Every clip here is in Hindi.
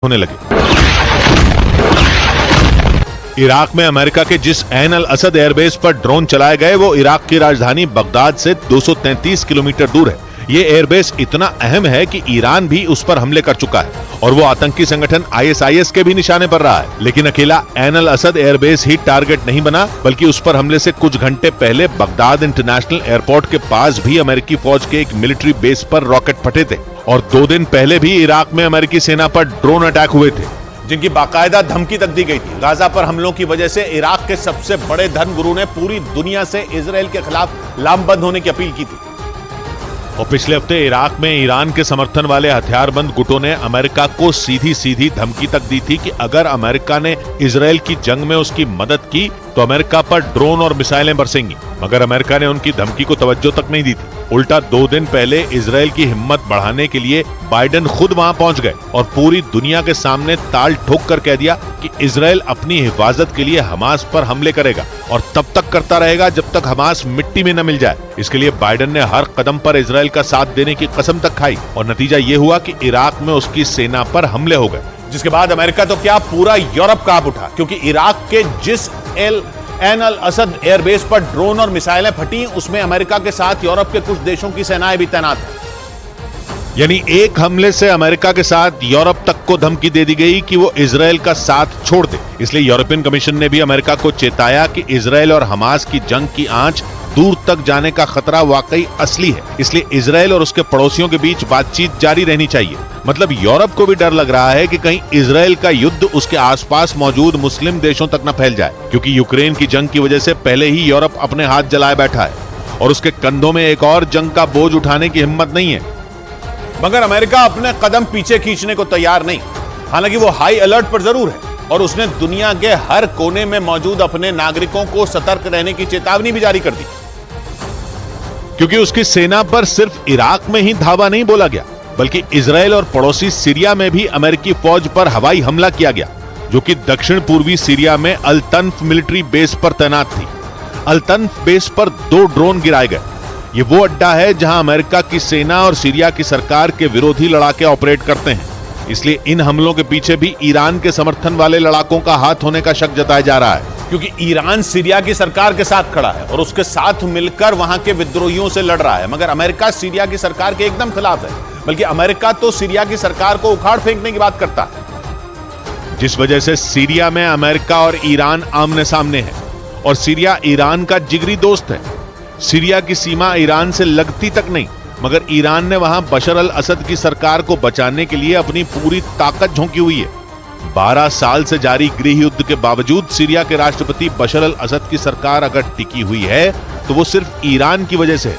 होने लगे। इराक में अमेरिका के जिस ऐन अल असद एयरबेस पर ड्रोन चलाए गए वो इराक की राजधानी बगदाद से 233 किलोमीटर दूर है। ये एयरबेस इतना अहम है कि ईरान भी उस पर हमले कर चुका है और वो आतंकी संगठन ISIS के भी निशाने पर रहा है। लेकिन अकेला ऐन अल असद एयरबेस ही टारगेट नहीं बना, बल्कि उस पर हमले से कुछ घंटे पहले बगदाद इंटरनेशनल एयरपोर्ट के पास भी अमेरिकी फौज के एक मिलिट्री बेस पर रॉकेट फटे थे और 2 दिन पहले भी इराक में अमेरिकी सेना पर ड्रोन अटैक हुए थे, जिनकी बाकायदा धमकी तक दी गई थी। गाजा पर हमलों की वजह से इराक के सबसे बड़े धर्मगुरु ने पूरी दुनिया से इजराइल के खिलाफ लामबंद होने की अपील की थी। और पिछले हफ्ते इराक में ईरान के समर्थन वाले हथियारबंद गुटों ने अमेरिका को सीधी सीधी धमकी तक दी थी कि अगर अमेरिका ने इजराइल की जंग में उसकी मदद की तो अमेरिका पर ड्रोन और मिसाइलें बरसेंगी। मगर अमेरिका ने उनकी धमकी को तवज्जो तक नहीं दी थी। उल्टा 2 दिन पहले इजराइल की हिम्मत बढ़ाने के लिए बाइडेन खुद वहां पहुंच गए और पूरी दुनिया के सामने ताल ठोक कर कह दिया कि इजराइल अपनी हिफाजत के लिए हमास पर हमले करेगा और तब तक करता रहेगा जब तक हमास मिट्टी में न मिल जाए। इसके लिए बाइडेन ने हर कदम पर इजराइल का साथ देने की कसम तक खाई और नतीजा ये हुआ कि इराक में उसकी सेना पर हमले हो गए, जिसके बाद अमेरिका तो क्या पूरा यूरोप कांप उठा, क्योंकि इराक के जिस ऐन अल असद एयरबेस पर ड्रोन और मिसाइलें फटी उसमें अमेरिका के साथ यूरोप के कुछ देशों की सेनाएं भी तैनात हैं। यानी एक हमले से अमेरिका के साथ यूरोप तक को धमकी दे दी गई कि वो इजराइल का साथ छोड़ दे। इसलिए यूरोपियन कमीशन ने भी अमेरिका को चेताया कि इजराइल और हमास की जंग की आंच दूर तक जाने का खतरा वाकई असली है। इसलिए इजराइल और उसके पड़ोसियों के बीच बातचीत जारी रहनी चाहिए। मतलब यूरोप को भी डर लग रहा है कि कहीं इजराइल का युद्ध उसके आसपास मौजूद मुस्लिम देशों तक न फैल जाए, क्योंकि यूक्रेन की जंग की वजह से पहले ही यूरोप अपने हाथ जलाए बैठा है और उसके कंधों में एक और जंग का बोझ उठाने की हिम्मत नहीं है। मगर अमेरिका अपने कदम पीछे खींचने को तैयार नहीं। हालांकि वो हाई अलर्ट पर जरूर है और उसने दुनिया के हर कोने में मौजूद अपने नागरिकों को सतर्क रहने की चेतावनी भी जारी कर दी, क्योंकि उसकी सेना पर सिर्फ इराक में ही धावा नहीं बोला गया, बल्कि इजराइल और पड़ोसी सीरिया में भी अमेरिकी फौज पर हवाई हमला किया गया, जो कि दक्षिण पूर्वी सीरिया में अल तन्फ मिलिट्री बेस पर तैनात थी। अल तन्फ बेस पर 2 ड्रोन गिराए गए। ये वो अड्डा है जहां अमेरिका की सेना और सीरिया की सरकार के विरोधी लड़ाके ऑपरेट करते हैं। इसलिए इन हमलों के पीछे भी ईरान के समर्थन वाले लड़ाकों का हाथ होने का शक जताया जा रहा है, क्योंकि ईरान सीरिया की सरकार के साथ खड़ा है और उसके साथ मिलकर वहां के विद्रोहियों से लड़ रहा है। मगर अमेरिका सीरिया की सरकार के एकदम खिलाफ है, बल्कि अमेरिका तो सीरिया की सरकार को उखाड़ फेंकने की बात करता है, जिस वजह से सीरिया में अमेरिका और ईरान आमने सामने है और सीरिया ईरान का जिगरी दोस्त है। सीरिया की सीमा ईरान से लगती तक नहीं, मगर ईरान ने वहां बशर अल असद की सरकार को बचाने के लिए अपनी पूरी ताकत झोंकी हुई है। 12 साल से जारी गृह युद्ध के बावजूद सीरिया के राष्ट्रपति बशर अल असद की सरकार अगर टिकी हुई है तो वो सिर्फ ईरान की वजह से है,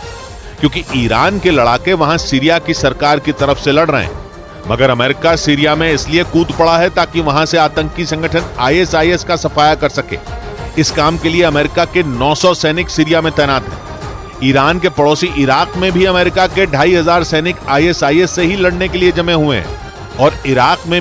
क्योंकि ईरान के लड़ाके वहां सीरिया की सरकार की तरफ से लड़ रहे हैं। मगर अमेरिका सीरिया में इसलिए कूद पड़ा है ताकि वहां से आतंकी संगठन ISIS का सफाया कर सके। इस काम के लिए अमेरिका के 900 सैनिक सीरिया में तैनात हैं। ईरान के पड़ोसी इराक में भी अमेरिका के 2500 सैनिक ISIS से ही लड़ने के लिए जमे हुए हैं और इराक में भी